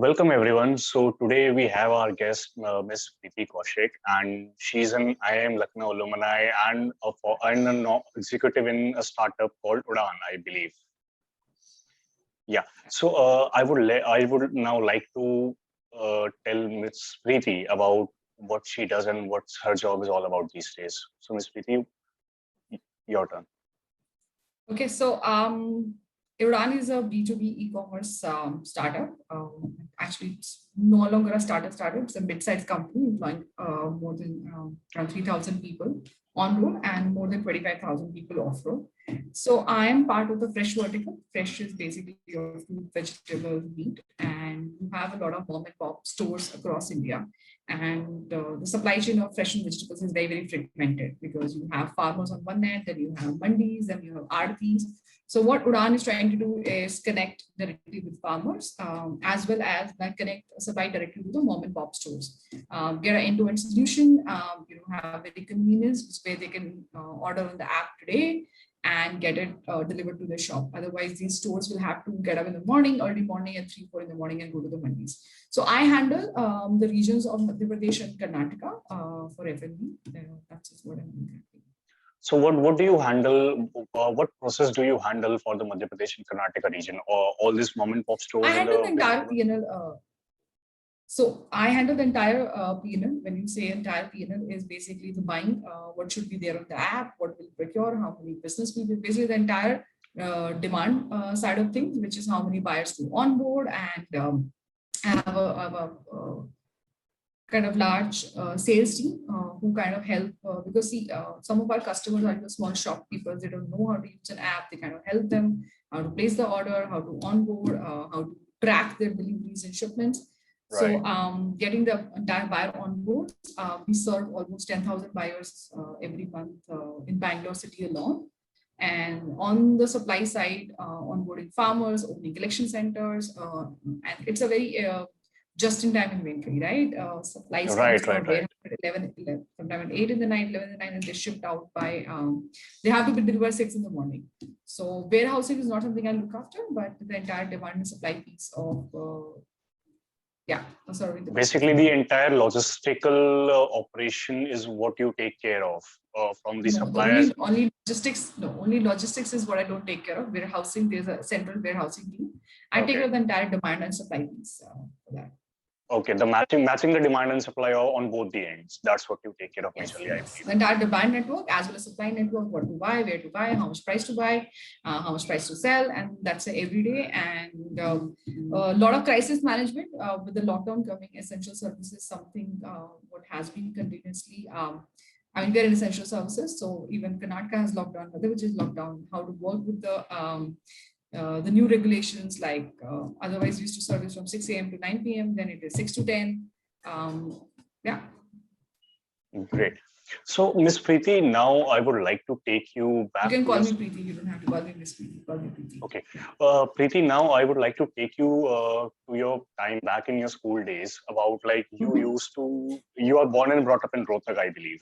Welcome everyone. So today we have our guest, Miss Preeti Kaushik, and she's an IIM Lucknow alumni and an executive in a startup called Udaan, I believe. Yeah. So I would now like to tell Miss Preeti about what she does and what her job is all about these days. So Miss Preeti, your turn. Okay, so Udaan is a B2B e-commerce startup. Actually, it's no longer a startup. It's a mid-sized company employing more than around 3,000 people on road and more than 25,000 people off road. So I am part of the fresh vertical. Fresh is basically your fruit, vegetables, meat, and you have a lot of mom and pop stores across India. And the supply chain of fresh and vegetables is very, very fragmented because you have farmers on one end, then you have mandis, then you have aartis. So what Udaan is trying to do is connect directly with farmers, as well as connect supply directly to the mom and pop stores. Get an end-to-end solution, have very convenience where they can order on the app today and get it delivered to the shop. Otherwise, these stores will have to get up in the morning, early morning at 3, 4 in the morning and go to the mandis. So I handle the regions of Madhya Pradesh and Karnataka for F&B. That's just what I'm doing. So what do you handle? What process do you handle for the Madhya Pradesh and Karnataka region, or all these mom and pop stores? I handle the entire P&L. So I handle the entire P&L. When you say entire P&L, is basically the buying, what should be there on the app, what will procure, how many business will be, basically the entire demand side of things, which is how many buyers to onboard, and have a kind of large sales team who kind of help, because see, some of our customers are the small shopkeepers. They don't know how to use an app. They kind of help them how to place the order, how to onboard, how to track their deliveries and shipments. Right. So getting the entire buyer on board, we serve almost 10,000 buyers every month in Bangalore city alone. And on the supply side, onboarding farmers, opening collection centers, and it's a very just-in-time inventory, right? Supplies right. At 11, sometimes at 8 in the night, 11 in the night, and they're shipped out by, they have to be delivered 6 in the morning. So warehousing is not something I look after, but the entire demand and supply piece of basically the entire logistical operation is what you take care of from the suppliers. Only logistics. No, only logistics is what I don't take care of. Warehousing, there's a central warehousing team. I take care of the entire demand and supply piece for that. Okay, the matching the demand and supply on both the ends. That's what you take care of majorly. Yes. The entire demand network as well as supply network, what to buy, where to buy, how much price to buy, how much price to sell, and that's every day. And a lot of crisis management with the lockdown coming, essential services, something what has been continuously. I mean, we're in essential services, so even Karnataka has lockdown, which is lockdown. How to work with the new regulations, like otherwise used to service from 6 a.m. to 9 p.m. Then it is 6 to 10. Yeah. Great. So, Miss Preeti, now I would like to take you back. You can call me Preeti. You don't have to call me Miss Preeti. Call me Preeti. Okay. Preeti, now I would like to take you to your time back in your school days. About like you are born and brought up in Rohtak, I believe.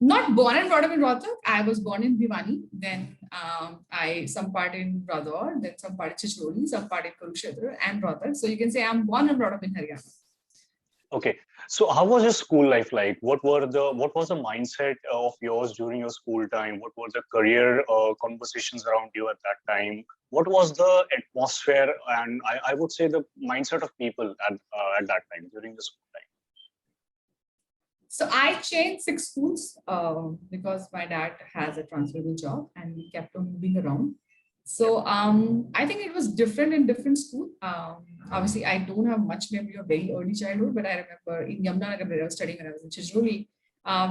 Not born and brought up in Rohtak. I was born in Bhiwani. Then some part in Radhaur, then some part in Chicholi, some part in Kurukshetra and Rohtak. So you can say I'm born and brought up in Haryana. Okay. So how was your school life like? What was the mindset of yours during your school time? What were the career conversations around you at that time? What was the atmosphere and I would say the mindset of people at that time during the school time? So I changed 6 schools because my dad has a transferable job and we kept on moving around. So I think it was different in different schools. Obviously, I don't have much memory of very early childhood, but I remember in Yamuna, where I was studying when I was in Chicholi,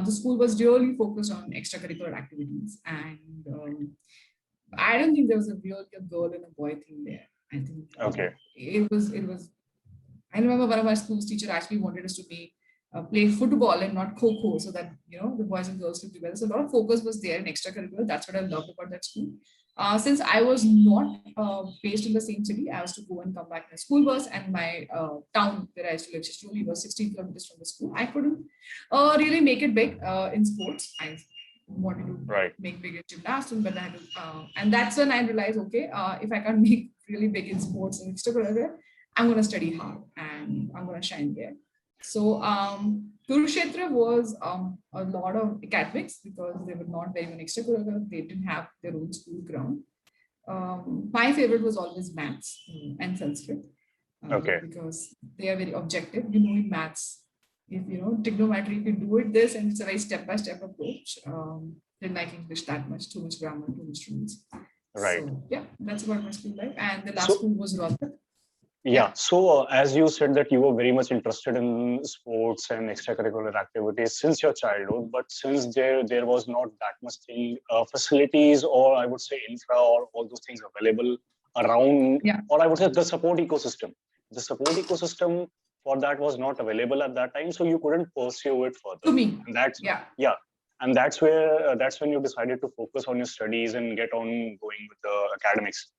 the school was really focused on extracurricular activities. And I don't think there was a girl and a boy thing there. I think it was. I remember one of my school's teacher actually wanted us to play football and not kho-kho, so that the boys and girls could be together. So a lot of focus was there in extracurricular. That's what I loved about that school. Since I was not based in the same city, I used to go and come back in a school bus, and my town where I used to live, Chicholi, was 16 kilometers from the school. I couldn't really make it big in sports. I wanted to make big in gymnastics, but I had to, and that's when I realized, okay, if I can't make really big in sports and extracurricular, I'm going to study hard and I'm going to shine there. So Kurukshetra was a lot of academics because they were not very much extracurricular. They didn't have their own school ground. My favorite was always maths and Sanskrit because they are very objective. You know, in maths, if you know trigonometry, you can do it this, and it's a very step-by-step approach. Didn't like English that much, too much grammar, too much rules. Right. So yeah, that's about my school life. And the last school was Rohtak. Yeah. So as you said that you were very much interested in sports and extracurricular activities since your childhood, but since there was not that much thing facilities, or I would say infra, or all those things available around, or I would say the support ecosystem. The support ecosystem for that was not available at that time, so you couldn't pursue it further. To me, and that's and that's where that's when you decided to focus on your studies and get on going with the academics.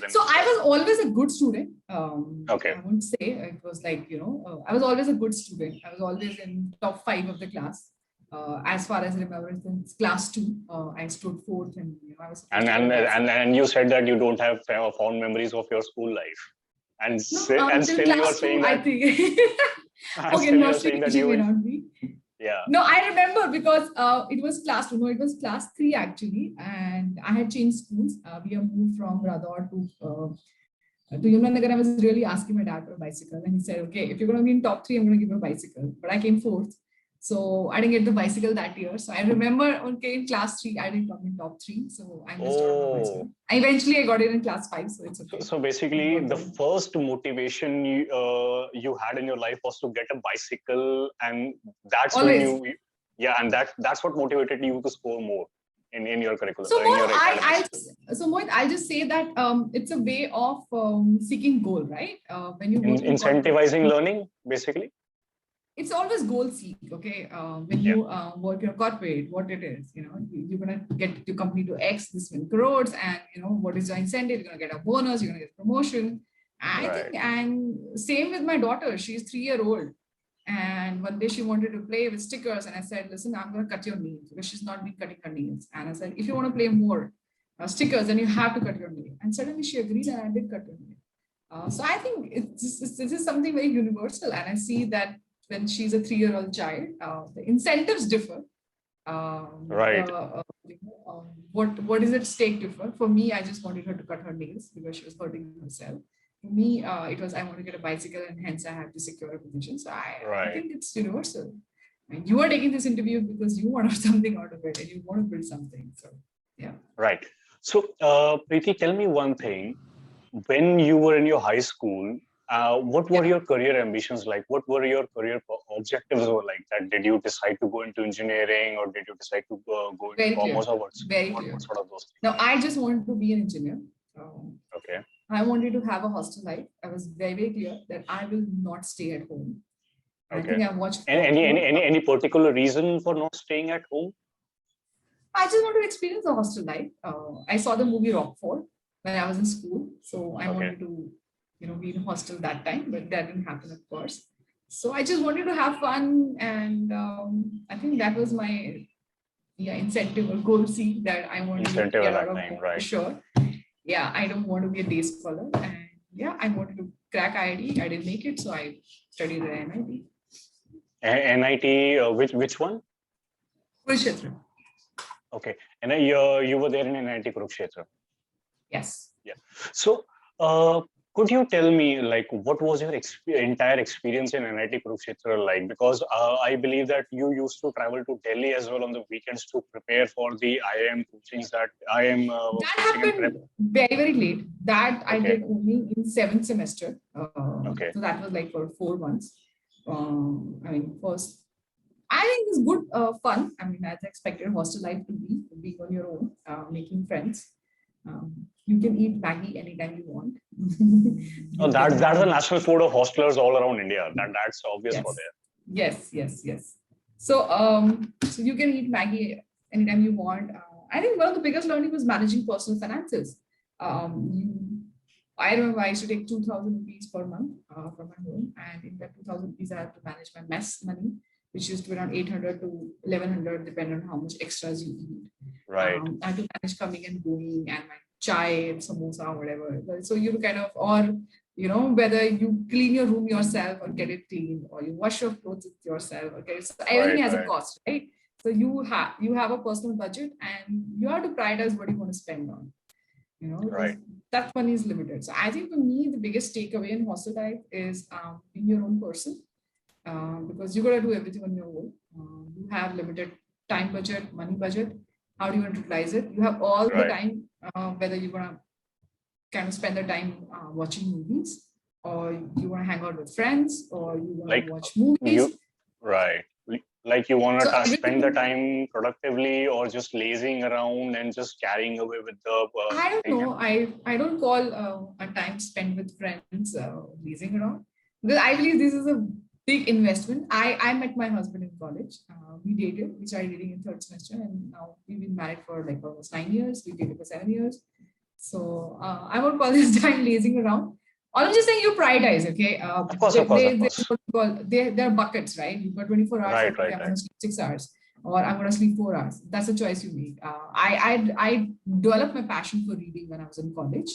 So I was always a good student. I wouldn't say it was like, you know, I was always a good student. I was always in top 5 of the class. As far as I remember, since class 2, I stood 4th, and you know, I was. And you said that you don't have fond memories of your school life, and still you are saying that. I think. Okay, no, she may not be. Yeah. No, I remember because it was class 2. No, it was class 3 actually, and I had changed schools. We have moved from Radhaur to Yamuna. I was really asking my dad for a bicycle, and he said, "Okay, if you're going to be in top 3, I'm going to give you a bicycle." But I came 4th, so I didn't get the bicycle that year. So I remember, okay, in class 3, I didn't come in top 3, so I missed out on my bicycle. Eventually, I got it in class 5, so it's okay. So basically, the first motivation you had in your life was to get a bicycle, and that's always. When you and that's what motivated you to score more in your curriculum. So Mohit, I'll just say that it's a way of seeking goal, right? When you incentivizing learning, basically. It's always goal seek, okay? When you work your corporate, what it is, you know, you're gonna get your company to X this many crores, and you know what is your incentive? You're gonna get a bonus, you're gonna get promotion. I think, and same with my daughter. She's 3-year-old, and one day she wanted to play with stickers, and I said, "Listen, I'm gonna cut your nails," because she's not been cutting her nails. And I said, "If you want to play more stickers, then you have to cut your nail." And suddenly she agreed, and I did cut her nail. So I think this is something very universal, and I see that. When she's a 3-year-old child, the incentives differ. What is at stake differ? For me, I just wanted her to cut her nails because she was hurting herself. For me, it was I want to get a bicycle, and hence I have to secure a position. So I think it's universal. And you are taking this interview because you want something out of it, and you want to build something. So yeah. Right. So Preeti, tell me one thing. When you were in your high school, what were your career ambitions like? What were your career objectives were like? That did you decide to go into engineering, or did you decide to go into commerce, or what sort of those things? No, I just wanted to be an engineer. Okay. I wanted to have a hostel life. I was very, very clear that I will not stay at home. Okay. I think I watched. Any particular reason for not staying at home? I just want to experience the hostel life. I saw the movie Rockford when I was in school, so I wanted to, you know, be in a hostel that time, but that didn't happen, of course. So I just wanted to have fun, and I think that was my incentive or goal. See that I wanted to get out of home for sure. Yeah, I don't want to be a day scholar, and I wanted to crack IIT. I didn't make it, so I studied at NIT. NIT, which one? Kurukshetra. Okay, and you were there in NIT Kurukshetra. Yes. Yeah. So, could you tell me, like, what was your entire experience in NIT Kurukshetra like? Because I believe that you used to travel to Delhi as well on the weekends to prepare for the IIM coachings that IIM. That happened very, very late. That I did only in 7th semester. So that was like for 4 months. I mean, first, I think it's good fun. I mean, as I expected hostel life to be on your own, making friends. You can eat Maggie anytime you want. That's the national food of hostelers all around India. That's obvious for there. Yes. So so you can eat Maggie anytime you want. I think one of the biggest learning was managing personal finances. I remember I used to take 2,000 rupees per month from my home, and in that 2,000 rupees I have to manage my mess money, which used to be around 800 to 1,100, depending on how much extras you eat. Right. I had to manage coming and going, and my chai, samosa, whatever. So you kind of, or whether you clean your room yourself or get it clean, or you wash your clothes yourself. Okay, so everything Right, has a right, cost, right? So you have a personal budget, and you have to prioritize what you want to spend on. Because right, that money is limited. So I think for me, the biggest takeaway in hostel life is being your own person, because you got to do everything on your own. You have limited time budget, money budget. How do you want to utilize it? You have all the right. time, whether you want to kind of spend the time watching movies, or you want to hang out with friends, or you want to Like watch you, movies. right. Like you want So to spend the everything, time productively or just lazing around and just carrying away with the I don't thing. know. I don't call a time spent with friends lazing around, because I believe this is a big investment. I met my husband in college. We dated. We started dating in third semester, and now we've been married for like almost 9 years. We dated for 7 years. So I won't call this time lazing around. All I'm just saying, you prioritize, okay? Of course, of course, of course. There are buckets, right? You've got 24 hours, Right, like, okay, right, I'm going right, to sleep 6 hours, or I'm going to sleep 4 hours. That's a choice you make. I developed my passion for reading when I was in college.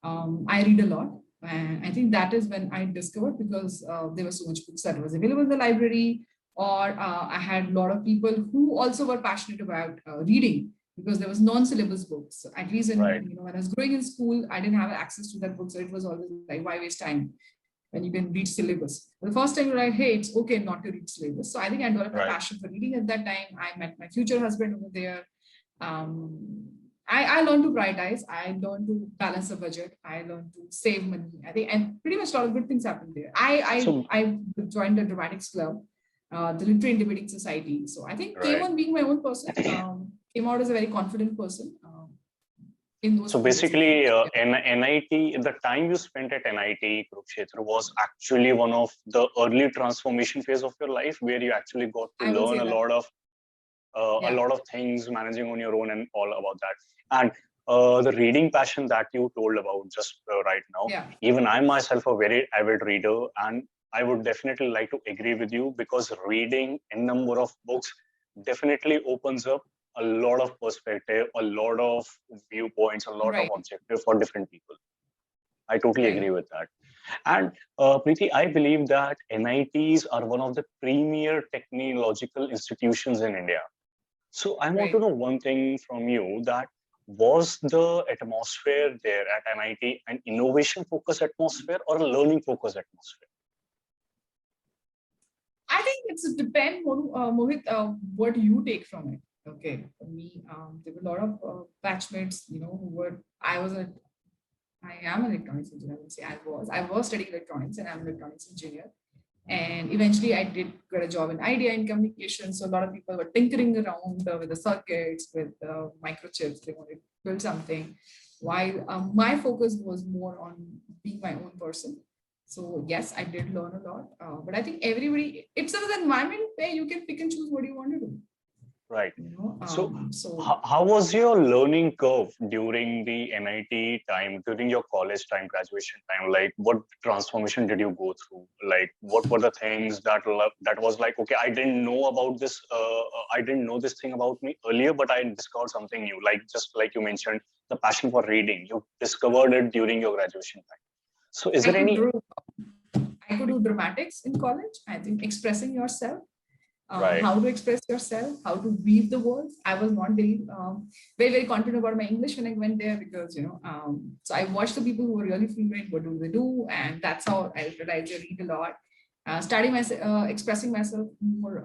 I read a lot. And I think that is when I discovered, because there were so much books that was available in the library, or I had a lot of people who also were passionate about reading, because there was non-syllabus books. At least right, when I was growing in school, I didn't have access to that book, so it was always like, why waste time when you can read syllabus? The first time you're like, hey, it's okay not to read syllabus. So I think I developed a right, passion for reading at that time. I met my future husband over there. I learned to prioritize. I learned to balance a budget. I learned to save money. I think, and pretty much a lot of good things happened there. so I joined the dramatics club, the literary and debating society. So I think came right. on being my own person. Came out as a very confident person in those So 4 years of basically, college. NIT, the time you spent at NIT Kurukshetra was actually one of the early transformation phase of your life, where you actually got to I would learn say that. a Yeah. lot of things, managing on your own, and all about that. And the reading passion that you told about just right now, Yeah. even I myself a very avid reader, and I would definitely like to agree with you, because reading a number of books definitely opens up a lot of perspective, a lot of viewpoints, a lot of Right. objective for different people. I totally agree Right. with that. And Preeti, I believe that NITs are one of the premier technological institutions in India. So I want to Right. know one thing from you, that was the atmosphere there at NIT an innovation focused atmosphere or a learning focused atmosphere? I think it's depend, Mohit, what you take from it. Okay, for me, there were a lot of batchmates, who were. I am an electronics engineer. I would say I was studying electronics, and I'm an electronics engineer. And eventually, I did get a job in idea in communication. So a lot of people were tinkering around with the circuits, with microchips. They wanted to build something, while my focus was more on being my own person. So yes, I did learn a lot, but I think it's an environment where you can pick and choose what you want to do. Right. So, So how was your learning curve during the NIT time, during your college time, graduation time? Like, what transformation did you go through? Like, what were the things that was like, okay, I didn't know about this. I didn't know this thing about me earlier, but I discovered something new. Like, just like you mentioned, the passion for reading. You discovered it during your graduation time. So, is I there could any? do I could do dramatics in college. I think expressing yourself, Right, how to express yourself, how to weave the words. I was not very confident about my English when I went there, because so I watched the people who were really fluent. What do they do? And that's how I realized I read a lot. Starting my expressing myself more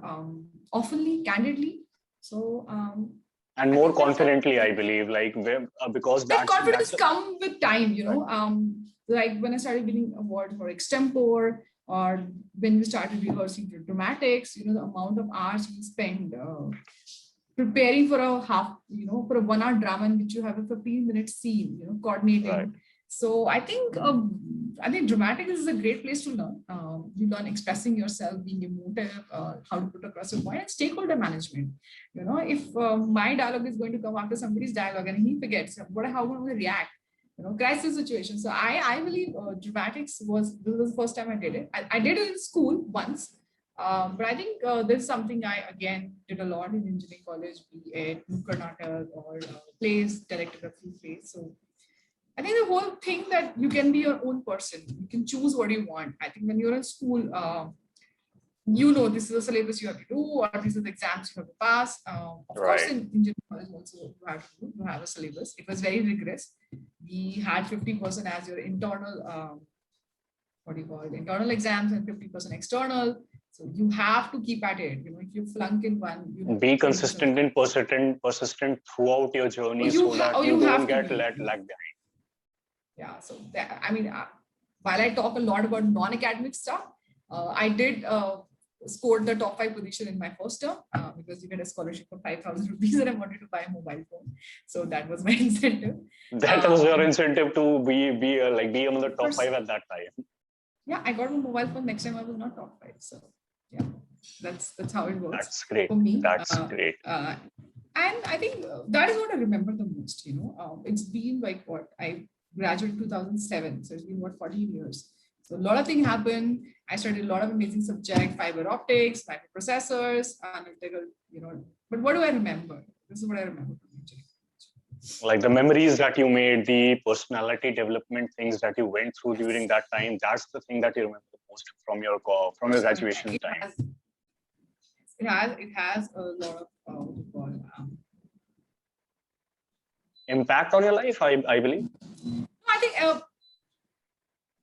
oftenly, candidly. So and I more think that's confidently, I believe, like because that that's confidence come with time, right, like when I started winning awards for extempore, or when we started rehearsing for dramatics, the amount of hours we spend preparing for for a 1 hour drama in which you have a 15-minute scene, right, coordinating. So I think dramatics is a great place to learn. You learn expressing yourself, being emotive, how to put across your point, and stakeholder management. If my dialogue is going to come after somebody's dialogue and he forgets, how am I going to react? Crisis situation. So I believe dramatics this was the first time I did it. I did it in school once, but I think this is something I again did a lot in engineering college, be it Karnataka or plays, directed a few plays. So I think the whole thing that you can be your own person. You can choose what you want. I think when you're in school, you know, this is the syllabus you have to do, or these are the exams you have to pass. Of course, Right. in engineering college also you have a syllabus. It was very rigorous. We had 50% as your internal, what do you call it, internal exams, and 50% external. So you have to keep at it. You know, if you flunk in one, you know, Be chances are consistent and persistent throughout your journey so that you you don't have to get be. lag behind. Yeah. So that, I mean, while I talk a lot about non-academic stuff, I did scored the top 5 position in my first term because you get a scholarship for 5,000 rupees, and I wanted to buy a mobile phone. So that was my incentive. That was your incentive to be among the top 5 at that time. Yeah, I got a mobile phone. Next time I was not top 5. So yeah, that's how it works. That's great. For me. That's great. And I think that is what I remember the most. You know, it's been like what, I graduated 2007, so it's been what, 14 years. So a lot of things happened. I studied a lot of amazing subjects, fiber optics, microprocessors, analytical, you know. But what do I remember? This is what I remember from engineering. Like the memories that you made, the personality development things that you went through during that time. That's the thing that you remember the most from your graduation time. It has a lot of impact on your life, I believe.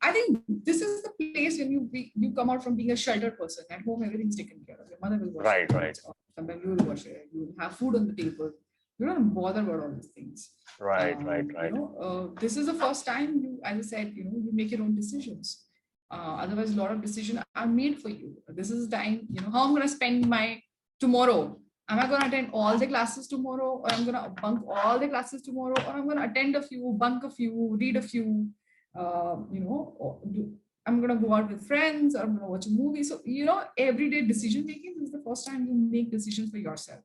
I think this is the place when you come out from being a sheltered person. At home, everything's taken care of. Your mother will wash it. Right. Sometimes you will wash it. You will have food on the table. You don't bother about all these things. Right. You know, this is the first time you, as I said, you know, you make your own decisions. Otherwise, a lot of decisions are made for you. This is the time, you know, how I'm going to spend my tomorrow. Am I going to attend all the classes tomorrow, or I'm going to bunk all the classes tomorrow, or I'm going to attend a few, bunk a few, read a few, you know, I'm going to go out with friends, or I'm going to watch a movie. So, you know, everyday decision making is the first time you make decisions for yourself.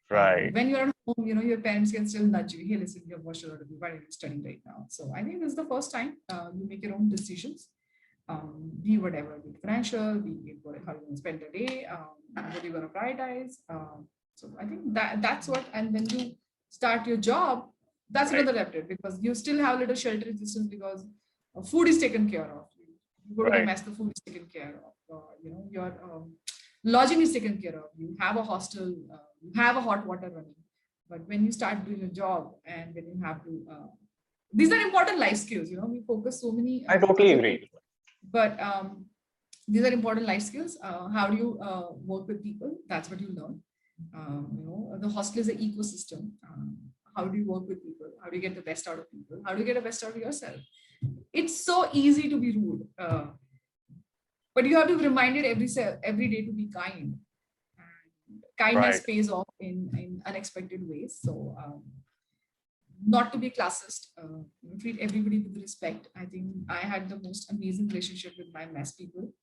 Right. When you're at home, you know, your parents can still nudge you. Hey, listen, you've watched a lot of you. Why are you studying right now? So I think this is the first time you make your own decisions. Be whatever, be financial, be how you want to spend the day, what you're going to prioritize. So I think that's what, and when you start your job, that's another chapter, because you still have a little shelter existence because food is taken care of. You go to the mess, the food is taken care of. You know, your lodging is taken care of. You have a hostel, you have a hot water running. But when you start doing a job, and when you have to, these are important life skills. You know, we focus so many. I totally agree. But these are important life skills. How do you work with people? That's what you learn. You know, the hostel is an ecosystem. How do you work with people? How do you get the best out of people? How do you get the best out of yourself? It's so easy to be rude, but you have to be reminded every day to be kind. And kindness pays off in unexpected ways. So not to be classist, treat everybody with respect. I think I had the most amazing relationship with my mess people.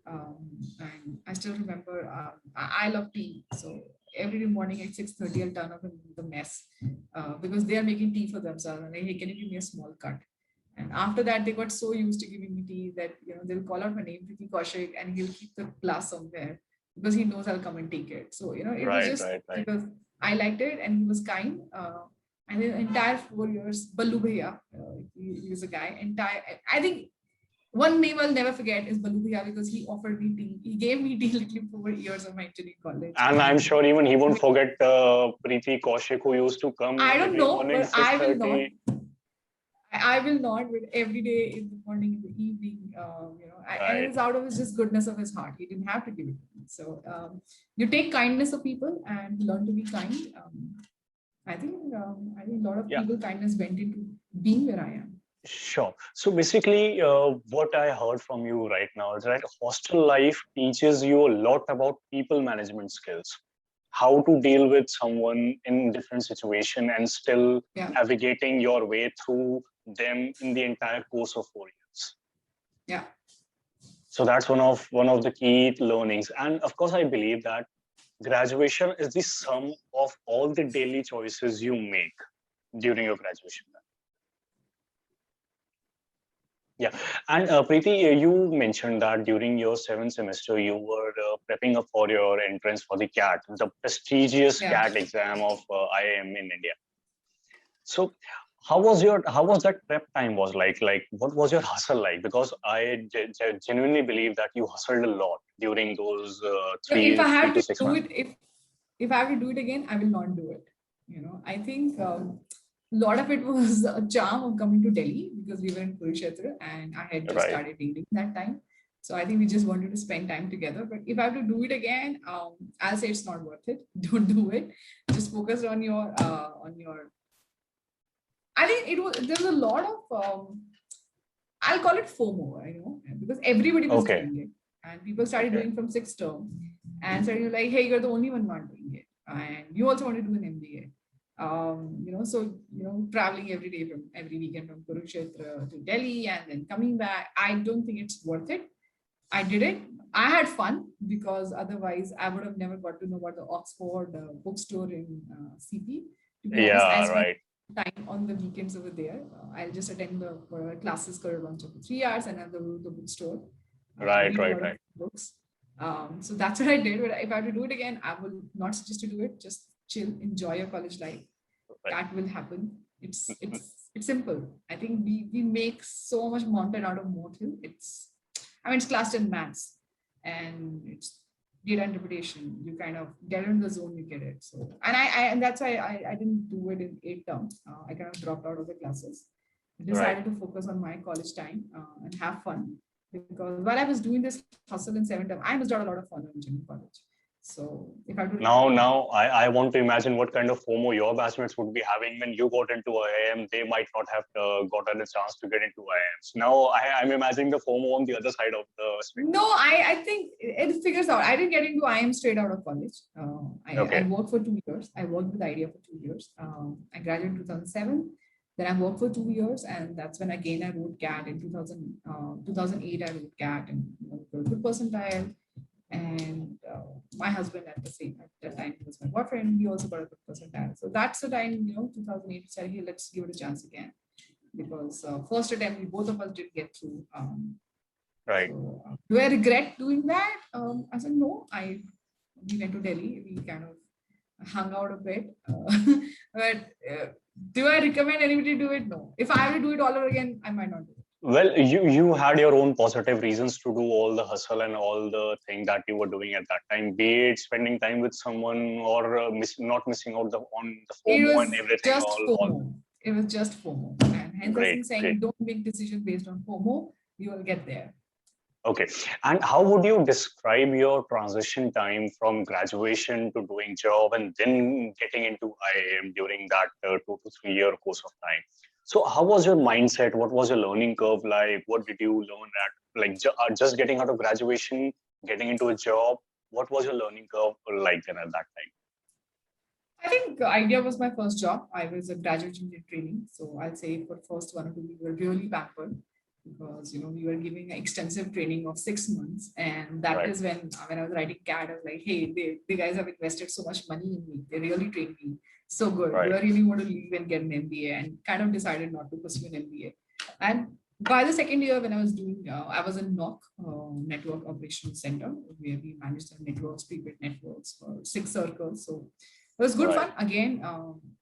And I still remember, I love tea. So every morning at 6:30, I'll turn up in the mess because they are making tea for themselves. And hey, can you give me a small cut? And after that, they got so used to giving me tea that, you know, they'll call out my name, Preeti Kaushik, and he'll keep the glass somewhere because he knows I'll come and take it. So, you know, it was just because I liked it and he was kind. And the entire 4 years, Ballu Bhaiya, he was a guy. I think one name I'll never forget is Ballu Bhaiya, because he offered me tea. He gave me tea literally for 4 years of my engineering college. And I'm sure even he won't forget Preeti Kaushik, who used to come. I don't know, morning, but I will not. I will not, but every day in the morning, in the evening, you know, and it was out of his just goodness of his heart. He didn't have to give it to me. So you take kindness of people and learn to be kind. I think a lot of people kindness went into being where I am. Sure. So basically, what I heard from you right now is that hostel life teaches you a lot about people management skills, how to deal with someone in different situation and still navigating your way through them in the entire course of 4 years. Yeah. So that's one of the key learnings. And of course, I believe that graduation is the sum of all the daily choices you make during your graduation. Yeah. And Preeti, you mentioned that during your 7th semester, you were prepping up for your entrance for the CAT, the prestigious CAT exam of IIM in India. So how was that prep time was like what was your hustle like? Because I genuinely believe that you hustled a lot during those If I three have to to six do months. it, if I have to do it again, I will not do it. I think a lot of it was a charm of coming to Delhi because we were in Kurukshetra and I had just Right. started dating that time. So I think we just wanted to spend time together. But if I have to do it again, I'll say it's not worth it. Don't do it. Just focus on your. I think there was a lot of I'll call it FOMO, because everybody was Okay. doing it. And people started Okay. doing from sixth term and suddenly like, hey, you're the only one not doing it. And you also want to do an MBA. Traveling every day from every weekend from Kurukshetra to Delhi and then coming back, I don't think it's worth it. I did it. I had fun because otherwise I would have never got to know about the Oxford bookstore in CP. To be honest, I Yeah. spent Right. time on the weekends over there. I'll just attend the classes for lunch for 3 hours and I'll go to the bookstore, Right. read a Right. lot of Right. books. So that's what I did. But if I have to do it again, I will not suggest to do it. Just chill, enjoy your college life. Right. That will happen. It's simple. I think we make so much mountain out of molehill. It's classed in maths and it's data interpretation. You kind of get in the zone, you get it. So, and that's why I didn't do it in 8 terms. I kind of dropped out of the classes. I Right. decided to focus on my college time and have fun because while I was doing this hustle in 7 term, I missed out a lot of fun in engineering college. So if I do Now, I want to imagine what kind of FOMO your batchmates would be having when you got into IIM. They might not have gotten a chance to get into IIMs. Now, I'm imagining the FOMO on the other side of the no, spectrum. I think it figures out. I didn't get into IIM straight out of college. I Okay. worked for 2 years. I worked with IDEA for 2 years. I graduated in 2007. Then I worked for 2 years, and that's when again I wrote CAT in 2008. I wrote CAT and got a good percentile. And my husband at that time was my boyfriend. He also got a good percentile. So that's the time 2008. We said, hey, let's give it a chance again because first attempt we both of us did get through. Right. So, do I regret doing that? I said no. We went to Delhi. We kind of hung out a bit, but do I recommend anybody to do it? No. If I have to do it all over again, I might not do it. Well, you had your own positive reasons to do all the hustle and all the thing that you were doing at that time, be it spending time with someone or not missing out on the It FOMO and was everything. just All FOMO. It was just FOMO, and hence great, I'm saying great. don't make decisions based on FOMO. You will get there. Okay. And how would you describe your transition time from graduation to doing job and then getting into IIM during that 2 to 3 year course of time? So how was your mindset? What was your learning curve like? What did you learn at just getting out of graduation, getting into a job? What was your learning curve like then at that time? I think IDEA was my first job. I was a graduate engineer training. So I'll say for first 1 or 2 we were really pampered because we were giving extensive training of 6 months. And that Right. is when I was writing CAT, I was like, hey, the guys have invested so much money in me. They really trained me so good. Right. Do I really want to leave and get an MBA? And kind of decided not to pursue an MBA. And by the second year, when I was doing, I was in NOC, Network Operations Center, where we managed the networks, prepaid networks for 6 circles. So it was good Right. fun again.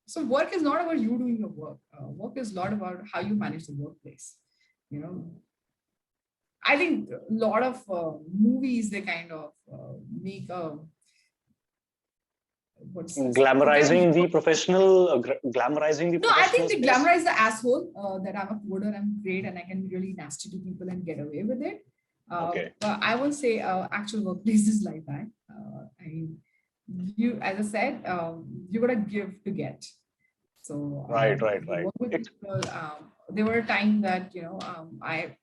So work is not about you doing your work. Work is a lot about how you manage the workplace. I think a lot of movies, they kind of make a what's this? Glamorizing the professional, glamorizing the No, I think professional they space. glamorize the asshole that I'm a coder, I'm great, and I can be really nasty to people and get away with it. Okay. But I will say actual workplace is like that. I mean, you, as I said, you gotta give to get. So Right. you work with people. There were a time that I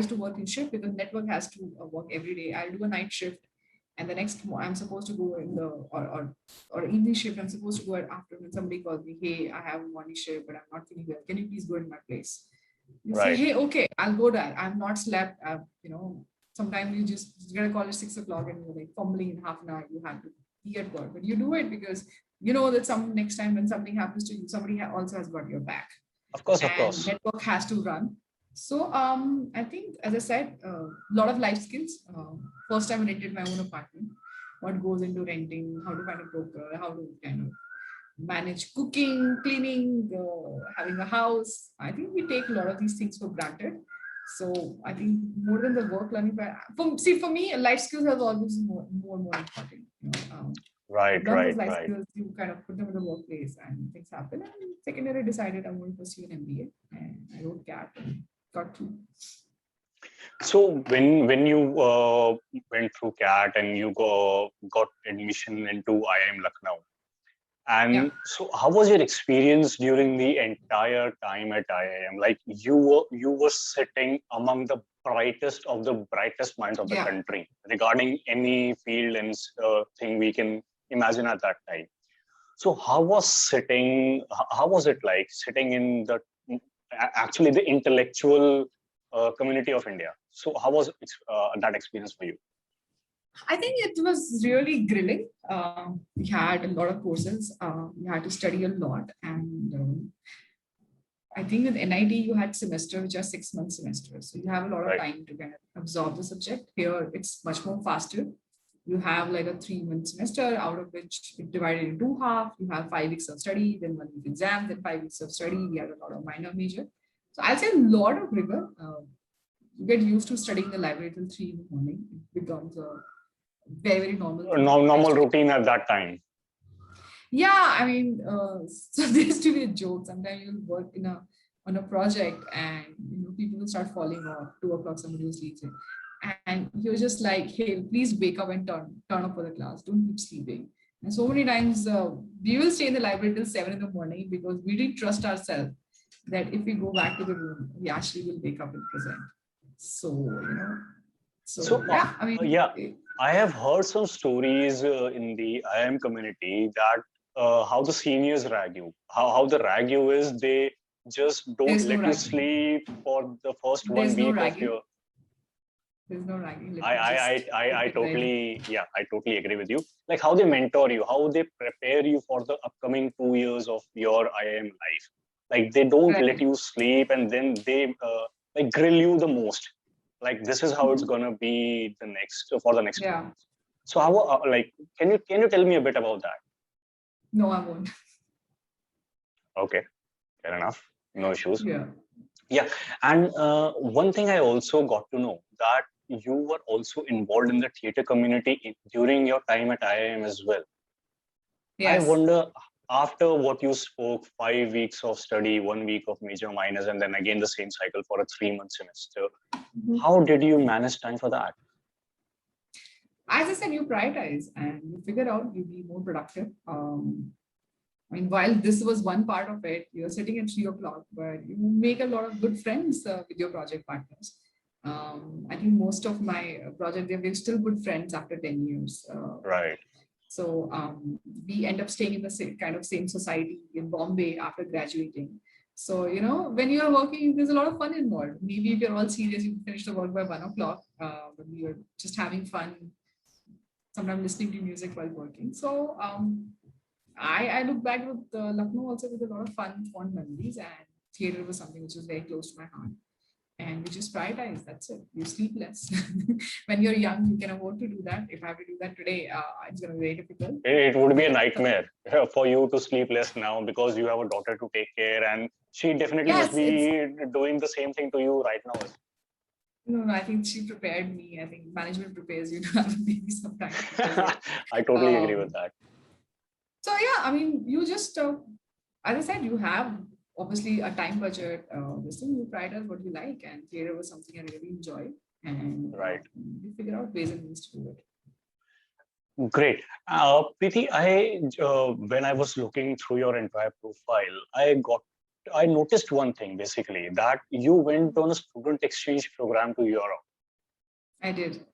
used to work in shift because network has to work every day. I'll do a night shift, and the next I'm supposed to go in the or evening shift. I'm supposed to go at afternoon. Somebody calls me, hey, I have a morning shift, but I'm not feeling well. Can you please go in my place? You say, Right. hey, okay, I'll go there. I'm not slept. Sometimes you just get a call at 6 o'clock and you're like fumbling in half an hour. You have to be at work, but you do it because you know that some next time when something happens to you, somebody also has got your back. Of course. Of And course. network has to run. So I think, as I said, a lot of life skills. First time I rented my own apartment. What goes into renting? How to find a broker? How to kind of manage cooking, cleaning, having a house. I think we take a lot of these things for granted. So I think more than the work learning, for me, life skills have always more important. Right, Learn those right, life right. skills, you kind of put them in the workplace and things happen. And second year, I decided I'm going to pursue an MBA, and I wrote CAT and got through. So when you went through CAT and you got admission into IIM Lucknow, Yeah. and so how was your experience during the entire time at IIM? Like you were sitting among the brightest of the brightest minds of the Yeah. country regarding any field and thing we can imagine at that time. So how was it like sitting in the actually the intellectual community of India? So how was that experience for you? I think it was really grilling. We had a lot of courses. We had to study a lot. And I think with NIT, you had semester, which are 6 month semesters. So you have a lot of Right. time to kind of absorb the subject. Here, it's much more faster. You have like a 3 month semester, out of which it divided into two half. You have 5 weeks of study, then 1 week exam, then 5 weeks of study. We had a lot of minor major. So I'll say a lot of rigor. You get used to studying the library till 3 in the morning. It becomes a very, very normal thing. Normal routine at that time. Yeah, I mean, so there used to be a joke. Sometimes you'll work on a project and people will start falling off. 2 o'clock, somebody was leaving, and you're just like, "Hey, please wake up and turn up for the class. Don't keep sleeping." And so many times we will stay in the library till 7 in the morning because we didn't trust ourselves that if we go back to the room, we actually will wake up and present. So So yeah, I mean, yeah, I have heard some stories in the IIM community that how the seniors rag you. How the rag you is they just don't there's no let you ragging. sleep for the first one There's no week of ragging. your. There's no ragging. Let I me I I just I, put I it right. totally I totally agree with you. Like how they mentor you, how they prepare you for the upcoming 2 years of your IIM life. Like they don't let Right. you sleep, and then they like grill you the most. Like this is how it's gonna be the next for the next 2 Yeah. months. So how like can you tell me a bit about that? No, I won't. Okay, fair enough. No issues. Yeah. Yeah, and one thing I also got to know that you were also involved in the theater community during your time at IIM as well. I Yes. wonder, after what you spoke, 5 weeks of study, 1 week of major minors, and then again the same cycle for a 3 month semester. Mhm. How did you manage time for that? As I said, you prioritize and you figure out you be more productive. I mean, while this was one part of it, you're sitting at 3 o'clock, but you make a lot of good friends with your project partners. I think most of my project, we're still good friends after 10 years. Right. So we end up staying in the kind of same society in Bombay after graduating. So, when you're working, there's a lot of fun involved. Maybe if you're all serious, you can finish the work by 1 o'clock, but you're just having fun, sometimes listening to music while working. So I look back with Lucknow also with a lot of fond memories, and theater was something which was very close to my heart. And we just prioritize. That's it. You sleep less. When you're young, you can afford to do that. If I have to do that today, it's going to be very difficult. It would be a nightmare for you to sleep less now because you have a daughter to take care, and she definitely must Yes, be doing the same thing to you right now. no, I think she prepared me. I think management prepares you to have a baby sometimes. I totally agree with Um, that. so yeah, I mean, you just, as I said, you have obviously a time budget. This thing you prioritize what you like, and theater was something I really enjoyed, and Right. you figure out ways and means to do it. Great. Preeti, when I was looking through your entire profile, I noticed one thing basically that you went on a student exchange program to Europe. I did.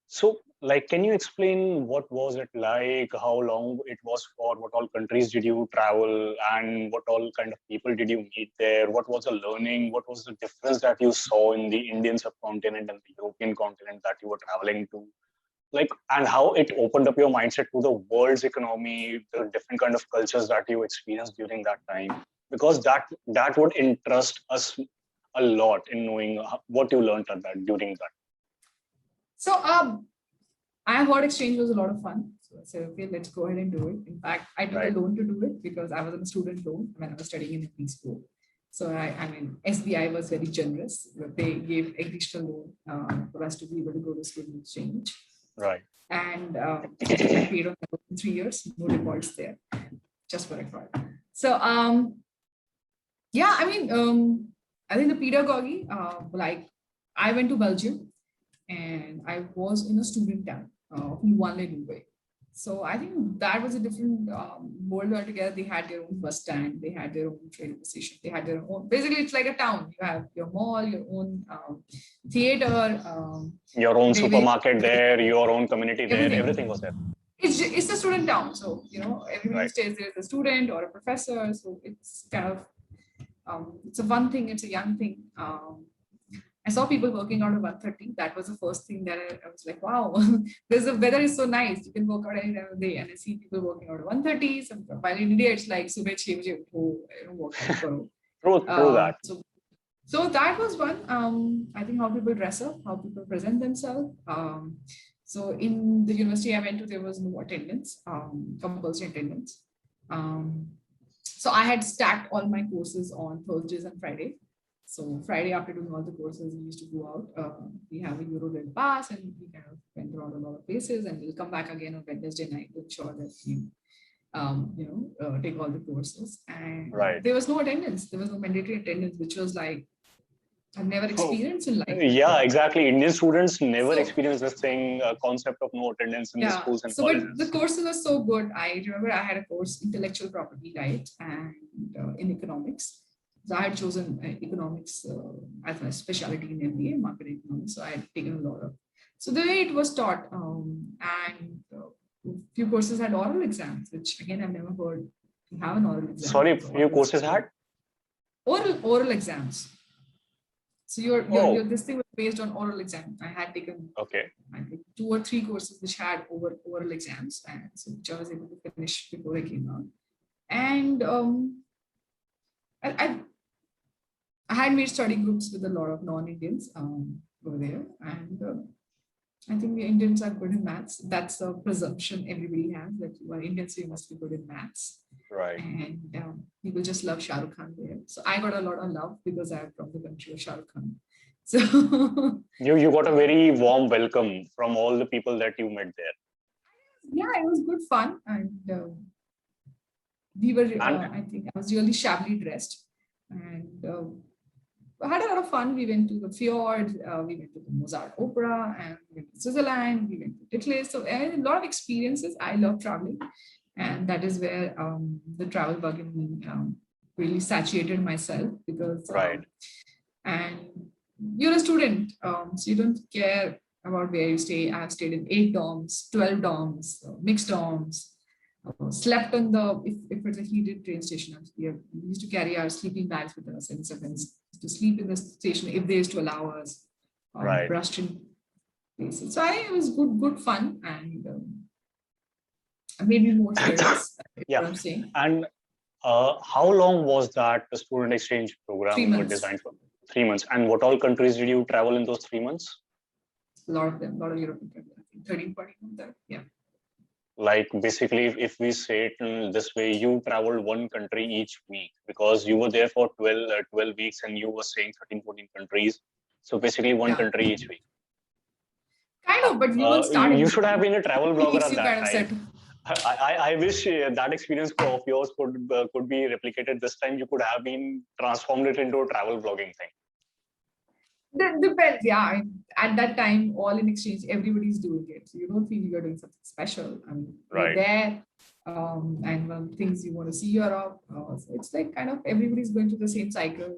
So, like, can you explain what was it like, how long it was for, what all countries did you travel, and what all kind of people did you meet there? What was the learning? What was the difference that you saw in the Indian subcontinent and the European continent that you were traveling to? Like, and how it opened up your mindset to the world's economy, the different kind of cultures that you experienced during that time, because that would interest us a lot in knowing what you learned at that during that. So I heard exchange was a lot of fun. So I said, okay, let's go ahead and do it. In fact, I took a loan to do it because I was on a student loan when I was studying in AmeeSchool. So I mean, SBI was very generous. They gave additional loan for us to be able to go to student exchange. Right. And I paid on that in 3 years, no defaults there, just for record. So yeah, I mean, I think the pedagogy, like I went to Belgium and I was in a student town in Dubai. So I think that was a different world altogether. They had their own bus stand, they had their own train station, they had their own. Basically, it's like a town. You have your mall, your own theater, your own supermarket there, your own community there. Everything was there. It's a student town, so everyone stays there as a student or a professor. So it's kind of it's a fun thing. It's a young thing. I saw people working out at 1:30. That was the first thing that I was like, wow, the weather is so nice. You can work out any time of the day. And I see people working out at 1:30. While in India, it's like subah 6 baje utho, work out. True that. So that was one. I think how people dress up, how people present themselves. So in the university I went to, there was no attendance, compulsory attendance. So I had stacked all my courses on Thursdays and Friday. So Friday, after doing all the courses, we used to go out. We have a Eurorail pass, and we kind of went around a lot of places, and we'll come back again on Wednesday night to ensure that we, take all the courses. And there was no attendance. There was no mandatory attendance, which was like I've never experienced in life. Yeah, exactly. Indian students never experience this thing, concept of no attendance in the schools and colleges. But the courses are so good. I remember I had a course, intellectual property rights, and in economics. So I had chosen economics as my specialty in MBA, market economics. So I had taken a lot of. So the way it was taught, and a few courses had oral exams, which again I've never heard to have an oral exam. Sorry, few courses had oral exams. So your this thing was based on oral exam. I had taken I think 2 or 3 courses which had oral exams, and so which I was able to finish before I came out. And I had made study groups with a lot of non-Indians over there, and I think the Indians are good in maths. That's a presumption everybody has, that you are Indian, so you must be good in maths. Right. And people just love Shah Rukh Khan there. So I got a lot of love because I'm from the country of Shah Rukh Khan. So you got a very warm welcome from all the people that you met there. Yeah, it was good fun, and we were. I think I was really shabbily dressed, and I had a lot of fun. We went to the fjord, we went to the Mozart Opera, and we went to Switzerland, we went to Italy. So a lot of experiences. I love traveling, and that is where the travel bug in me really satiated myself, because and you're a student, so you don't care about where you stay. I have stayed in 8 dorms, 12 dorms, mixed dorms. Slept on the, if it's a heated train station, we used to carry our sleeping bags with us and sometimes to sleep in the station if they used to allow us. Brushed in places. So I think it was good fun, and made me more serious. Yeah. What I'm saying. And how long was that the student exchange program 3 months. designed for? 3 months. And what all countries did you travel in those 3 months? A lot of them, a lot of European countries. 13, 14 of them. Yeah. Like basically, if we say it this way, you traveled one country each week because you were there for 12 weeks and you were saying 13, 14 countries. So basically one country each week. Kind of, but you will start. You should have been a travel blogger at that time. I wish that experience of yours could be replicated this time. You could have been transformed it into a travel blogging thing. Depends, yeah. At that time, all in exchange, everybody's doing it. So you don't feel you're doing something special. I mean, you're there, and things you want to see Europe. So it's like kind of everybody's going through the same cycle.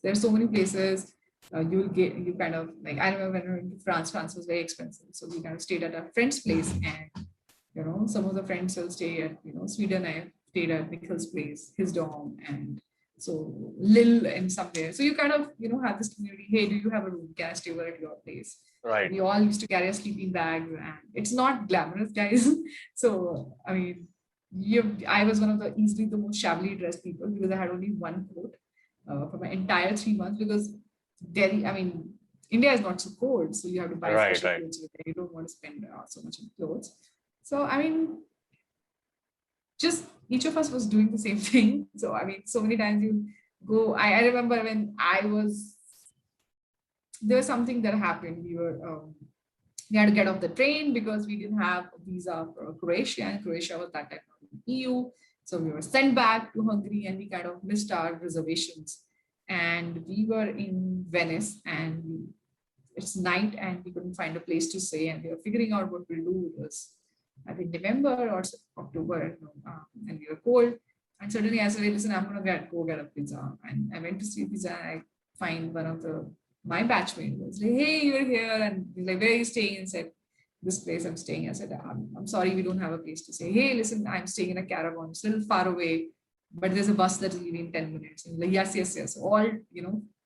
There's so many places. You kind of like, I remember when I went to France. France was very expensive, so we kind of stayed at a friend's place, and some of the friends will stay at Sweden. I stayed at Nikhil's place, his dorm, and so Lil and somewhere. So you kind of have this community. Hey, do you have a room? Can I stay over at your place? Right. We all used to carry a sleeping bag, and it's not glamorous, guys. So I mean, I was one of the easily the most shabbily dressed people because I had only one coat for my entire 3 months, because Delhi, I mean, India is not so cold, so you have to buy special clothes. You don't want to spend so much on clothes. So, I mean, just each of us was doing the same thing. So, I mean, so many times you go, I remember when there was something that happened. We had to get off the train because we didn't have a visa for Croatia, and Croatia was that time not in the EU. So we were sent back to Hungary and we kind of missed our reservations. And we were in Venice and it's night and we couldn't find a place to stay and we were figuring out what we'll do. It was, I think, November or October, and we were cold. And suddenly I said, "Hey, listen, I'm going to go get a pizza." And I went to see pizza and I find one of my batchmate was like, "Hey, you're here." And he's like, "Where are you staying?" And said, "This place I'm staying." I said, I'm sorry, we don't have a place to stay. "Hey, listen, I'm staying in a caravan. It's a little far away, but there's a bus that's leaving in 10 minutes. And like, yes, yes, yes. All,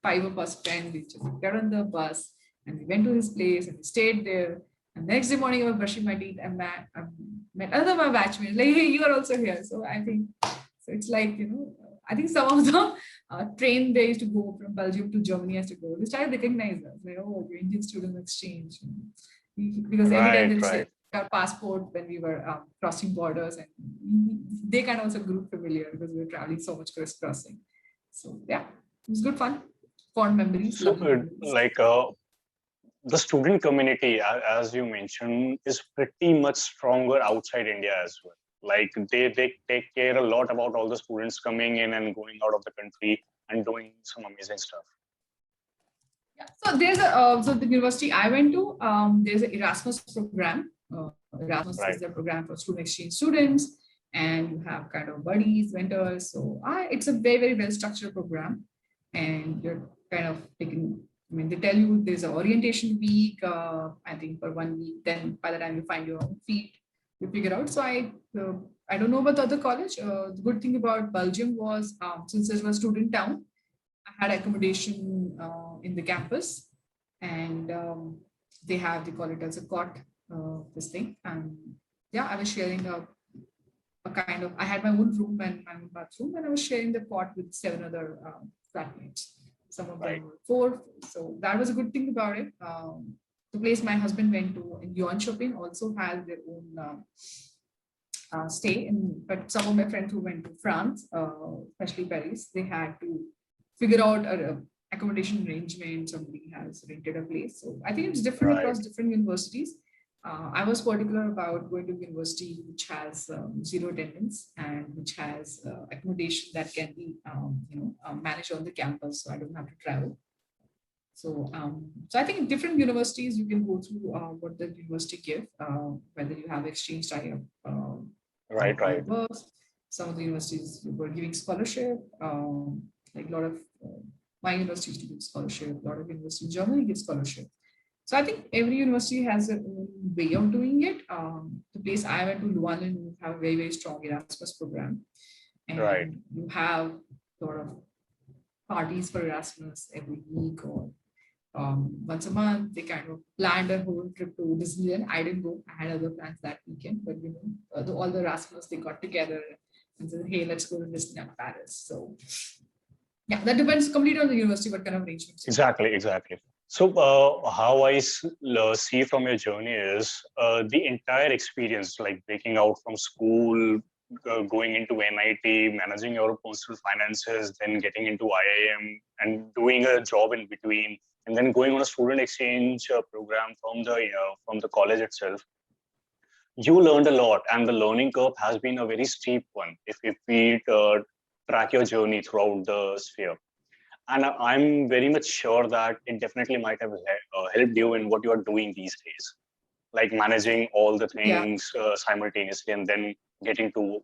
5 of us friends, we just got on the bus and we went to his place and we stayed there. And the next day morning, I was brushing my teeth and I met another my batchmate, like, "Hey, you are also here." So I think, so it's like, I think some of the train they used to go from Belgium to Germany has to go. They started recognizing us, like, "Oh, you're Indian student exchange." Because every time Right, they right. check our passport when we were crossing borders, and they kind of also grew familiar because we were traveling so much crisscrossing. So yeah, it was good fun, fond memories, So, lovely memories. like, the student community, as you mentioned, is pretty much stronger outside India as well. Like they take care a lot about all the students coming in and going out of the country and doing some amazing stuff. Yeah. So there's so the university I went to, there's an Erasmus program. Erasmus is Right, the program for student exchange students, and you have kind of buddies, mentors. So it's a very, very well structured program, and you're kind of taking. I mean, they tell you there's an orientation week. I think for 1 week. Then by the time you find your own feet, you figure out. So I don't know about the other college. The good thing about Belgium was, since it was a student town, I had accommodation in the campus, and they call it as a cot, this thing. And yeah, I was sharing a kind of, I had my own room and my own bathroom, and I was sharing the cot with 7 other flatmates. Some of right, them were 4. So that was a good thing about it. The place my husband went to in Shopping also has their own stay in, but some of my friends who went to France, especially Paris, they had to figure out a accommodation arrangement. Somebody has rented a place. So I think it's different right. across different universities. I was particular about going to a university which has zero attendance and which has accommodation that can be managed on the campus, so I don't have to travel. So I think in different universities you can go through what the university give, whether you have exchange tie-up Right, how it right. works. Some of the universities were giving scholarship, like a lot of my university used to give scholarship. A lot of universities in Germany give scholarship. So I think every university has their own way of doing it. The place I went to, Llewellyn, you have a very, very strong Erasmus program, Right. and you have a lot of parties for Erasmus every week or once a month. They kind of planned a whole trip to Disneyland. I didn't go. I had other plans that weekend, but all the Erasmus, they got together and said, "Hey, let's go to Disneyland Paris." So yeah, that depends completely on the university what kind of arrangements you have. Exactly, exactly. So, how see from your journey is the entire experience, like breaking out from school, going into NIT, managing your personal finances, then getting into IIM, and doing a job in between, and then going on a student exchange program from the college itself. You learned a lot, and the learning curve has been a very steep one. If we track your journey throughout the sphere, and I'm very much sure that it definitely might have helped you in what you are doing these days, like managing all the Yeah, things simultaneously, and then getting to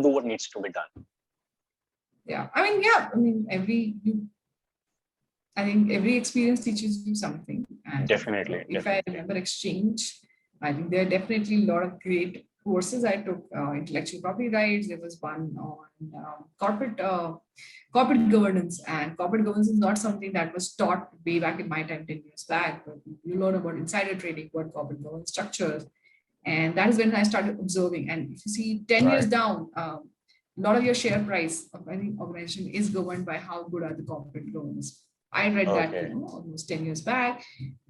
do what needs to be done. yeah. I mean, I think every experience teaches you something. And Definitely, if I definitely. remember exchange, I think there are definitely a lot of great courses I took. Intellectual property rights. There was one on corporate governance, and corporate governance is not something that was taught way back in my time 10 years back. But you learn about insider trading, what corporate governance structures, and that is when I started observing. And if you see 10 years Right. down, a lot of your share price of any organization is governed by how good are the corporate governance. I read that, Okay. almost 10 years back.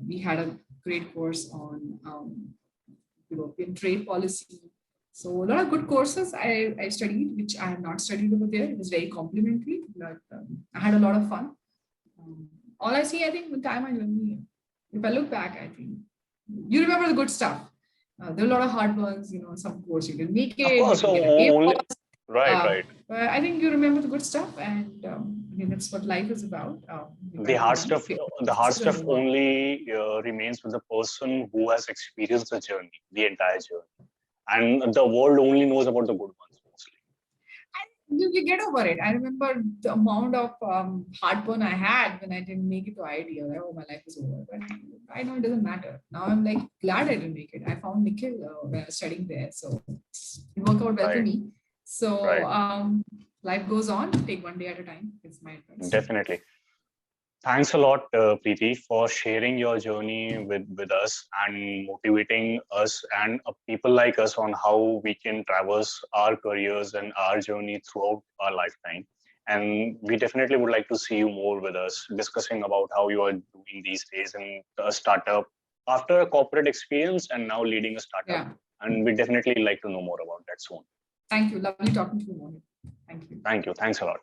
We had a great course on European trade policy. So a lot of good courses I studied, which I have not studied over there. It was very complimentary, but I had a lot of fun. All I see, I think, the time I learned, if I look back, I think you remember the good stuff. There are a lot of hard ones, some course you can make Of it, you course, can get a A+. right. But I think you remember the good stuff, and that's what life is about. The hard stuff, only remains with the person who has experienced the journey, the entire journey, and the world only knows about the good ones mostly. And you get over it. I remember the amount of heartburn I had when I didn't make it to IIT. I was like, oh, my life is over. But I know it doesn't matter. Now I'm like glad I didn't make it. I found Nikhil when I was studying there, so it worked out well for me. So life goes on. Take one day at a time. It's my advice. Definitely. Thanks a lot, Preeti, for sharing your journey with us and motivating us and people like us on how we can traverse our careers and our journey throughout our lifetime. And we definitely would like to see you more with us, discussing about how you are doing these days in a startup after a corporate experience and now leading a startup. Yeah. And we definitely like to know more about that soon. Thank you. Lovely talking to you, Mohit. Thank you. Thank you. Thanks a lot.